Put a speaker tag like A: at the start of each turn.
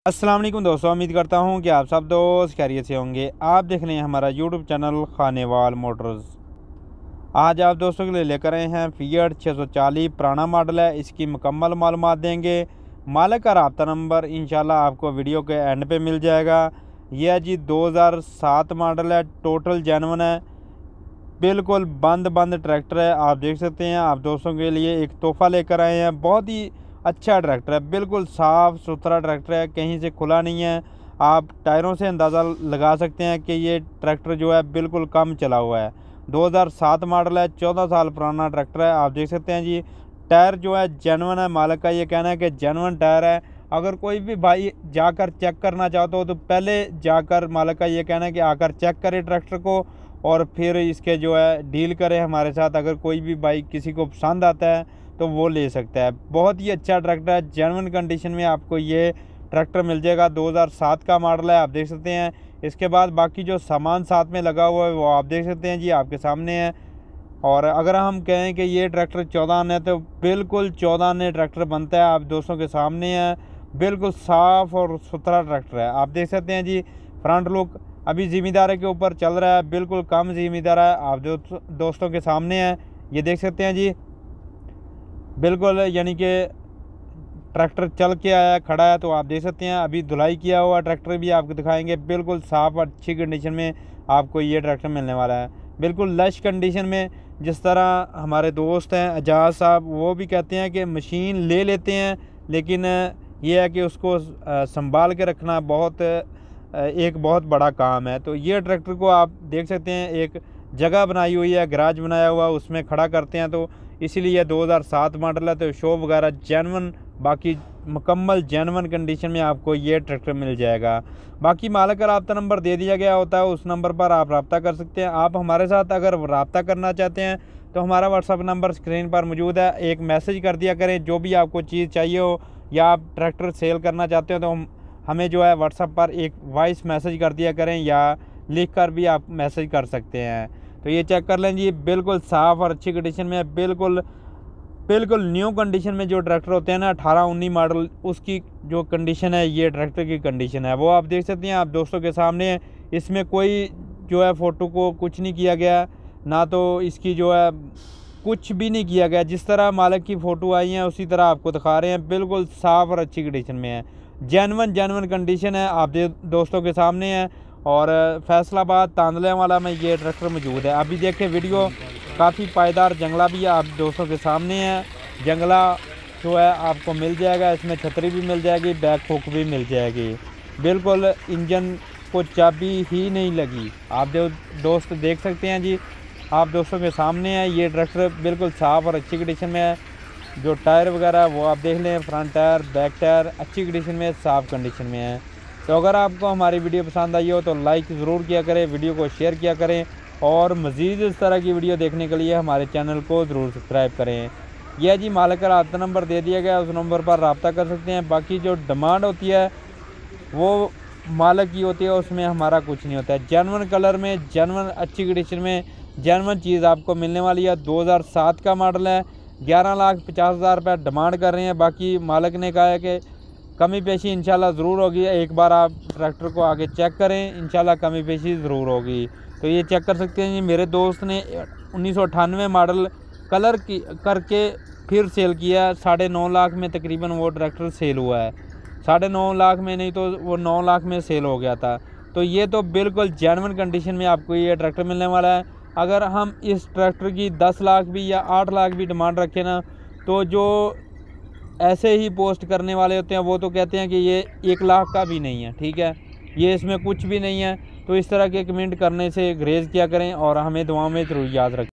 A: अस्सलाम वालेकुम दोस्तों, उम्मीद करता हूँ कि आप सब दोस्त खैरियत से होंगे। आप देख रहे हैं हमारा यूट्यूब चैनल खानेवाल मोटर्स। आज आप दोस्तों के लिए लेकर आए हैं फिएट 640 पुराना मॉडल है। इसकी मुकम्मल मालूमात देंगे। मालिक का रब्ता नंबर इंशाल्लाह आपको वीडियो के एंड पे मिल जाएगा। यह है जी 2007 मॉडल है, टोटल जेन्युइन है, बिल्कुल बंद ट्रैक्टर है। आप देख सकते हैं, आप दोस्तों के लिए एक तोहफ़ा लेकर आए हैं। बहुत ही अच्छा ट्रैक्टर है, बिल्कुल साफ़ सुथरा ट्रैक्टर है, कहीं से खुला नहीं है। आप टायरों से अंदाज़ा लगा सकते हैं कि ये ट्रैक्टर जो है बिल्कुल कम चला हुआ है। 2007 मॉडल है, 14 साल पुराना ट्रैक्टर है। आप देख सकते हैं जी, टायर जो है जेन्युइन है। मालिक का ये कहना है कि जेन्युइन टायर है। अगर कोई भी भाई जाकर चेक करना चाहते हो तो पहले जाकर, मालिक का ये कहना है कि आकर चेक करे ट्रैक्टर को और फिर इसके जो है डील करें हमारे साथ। अगर कोई भी बाइक किसी को पसंद आता है तो वो ले सकता है। बहुत ही अच्छा ट्रैक्टर है, जेन्युइन कंडीशन में आपको ये ट्रैक्टर मिल जाएगा। 2007 का मॉडल है, आप देख सकते हैं। इसके बाद बाकी जो सामान साथ में लगा हुआ है वो आप देख सकते हैं जी, आपके सामने है। और अगर हम कहें कि ये ट्रैक्टर 14 आने है तो बिल्कुल 14 आने ट्रैक्टर बनता है। आप दोस्तों के सामने है, बिल्कुल साफ़ और सुथरा ट्रैक्टर है। आप देख सकते हैं जी, फ्रंट लुक अभी ज़िम्मेदार के ऊपर चल रहा है, बिल्कुल कम ज़िम्मेदार है। आप दोस्तों के सामने है, ये देख सकते हैं जी, बिल्कुल यानी कि ट्रैक्टर चल के आया, खड़ा है। तो आप देख सकते हैं, अभी धुलाई किया हुआ ट्रैक्टर भी आपको दिखाएंगे। बिल्कुल साफ़ और अच्छी कंडीशन में आपको ये ट्रैक्टर मिलने वाला है, बिल्कुल लश कंडीशन में। जिस तरह हमारे दोस्त हैं एजाज साहब, वो भी कहते हैं कि मशीन ले लेते हैं, लेकिन ये है कि उसको संभाल के रखना एक बहुत बड़ा काम है। तो ये ट्रैक्टर को आप देख सकते हैं, एक जगह बनाई हुई है, गैराज बनाया हुआ, उसमें खड़ा करते हैं। तो इसीलिए 2007 मॉडल है, तो शो वगैरह जेन्युइन, बाकी मुकम्मल जेन्युइन कंडीशन में आपको ये ट्रैक्टर मिल जाएगा। बाकी मालिक का रब्ता नंबर दे दिया गया होता है, उस नंबर पर आप रब्ता कर सकते हैं। आप हमारे साथ अगर रब्ता करना चाहते हैं तो हमारा व्हाट्सअप नंबर स्क्रीन पर मौजूद है, एक मैसेज कर दिया करें। जो भी आपको चीज़ चाहिए हो या आप ट्रैक्टर सेल करना चाहते हो तो हमें जो है व्हाट्सअप पर एक वॉइस मैसेज कर दिया करें, या लिख कर भी आप मैसेज कर सकते हैं। तो ये चेक कर लें जी, बिल्कुल साफ़ और अच्छी कंडीशन में, बिल्कुल न्यू कंडीशन में जो ट्रैक्टर होते हैं ना 18-19 मॉडल, उसकी जो कंडीशन है ये ट्रैक्टर की कंडीशन है, वो आप देख सकते हैं। आप दोस्तों के सामने इसमें कोई जो है फ़ोटो को कुछ नहीं किया गया, ना तो इसकी जो है कुछ भी नहीं किया गया। जिस तरह मालिक की फ़ोटो आई है उसी तरह आपको दिखा रहे हैं। बिल्कुल साफ़ और अच्छी कंडीशन में है, जेन्युइन कंडीशन है। आप दोस्तों के सामने है। और फैसलाबाद तांदलेवाला में ये ट्रैक्टर मौजूद है। अभी देखें वीडियो, काफ़ी पायदार जंगला भी आप दोस्तों के सामने है। जंगला जो है आपको मिल जाएगा, इसमें छतरी भी मिल जाएगी, बैक हुक भी मिल जाएगी। बिल्कुल इंजन को चाबी ही नहीं लगी। आप दोस्त देख सकते हैं जी, आप दोस्तों के सामने है। ये ट्रैक्टर बिल्कुल साफ़ और अच्छी कंडीशन में है। जो टायर वगैरह वो आप देख लें, फ्रंट टायर, बैक टायर अच्छी कंडीशन में, साफ़ कंडीशन में है। तो अगर आपको हमारी वीडियो पसंद आई हो तो लाइक ज़रूर किया करें, वीडियो को शेयर किया करें, और मज़ीद इस तरह की वीडियो देखने के लिए हमारे चैनल को ज़रूर सब्सक्राइब करें। यह जी मालिक का रब्ता नंबर दे दिया गया, उस नंबर पर रब्ता कर सकते हैं। बाकी जो डिमांड होती है वो मालिक की होती है, उसमें हमारा कुछ नहीं होता है। जेन्युइन कलर में, जेन्युइन अच्छी कंडीशन में, जेन्युइन चीज़ आपको मिलने वाली है। 2007 का मॉडल है, 11,50,000 रुपये डिमांड कर रहे हैं। बाकी मालिक ने कहा है कि कमी पेशी इंशाल्लाह ज़रूर होगी। एक बार आप ट्रैक्टर को आगे चेक करें, इंशाल्लाह कमी पेशी ज़रूर होगी। तो ये चेक कर सकते हैं जी, मेरे दोस्त ने 1998 मॉडल कलर की करके फिर सेल किया। 9.5 लाख में तकरीबन वो ट्रैक्टर सेल हुआ है। 9.5 लाख में नहीं तो वो 9 लाख में सेल हो गया था। तो ये तो बिल्कुल जेन्युइन कंडीशन में आपको ये ट्रैक्टर मिलने वाला है। अगर हम इस ट्रैक्टर की 10 लाख भी या 8 लाख भी डिमांड रखें ना, तो जो ऐसे ही पोस्ट करने वाले होते हैं वो तो कहते हैं कि ये 1 लाख का भी नहीं है, ठीक है, ये इसमें कुछ भी नहीं है। तो इस तरह के कमेंट करने से ग्रेज किया करें और हमें दुआओं में ज़रूर याद रखें।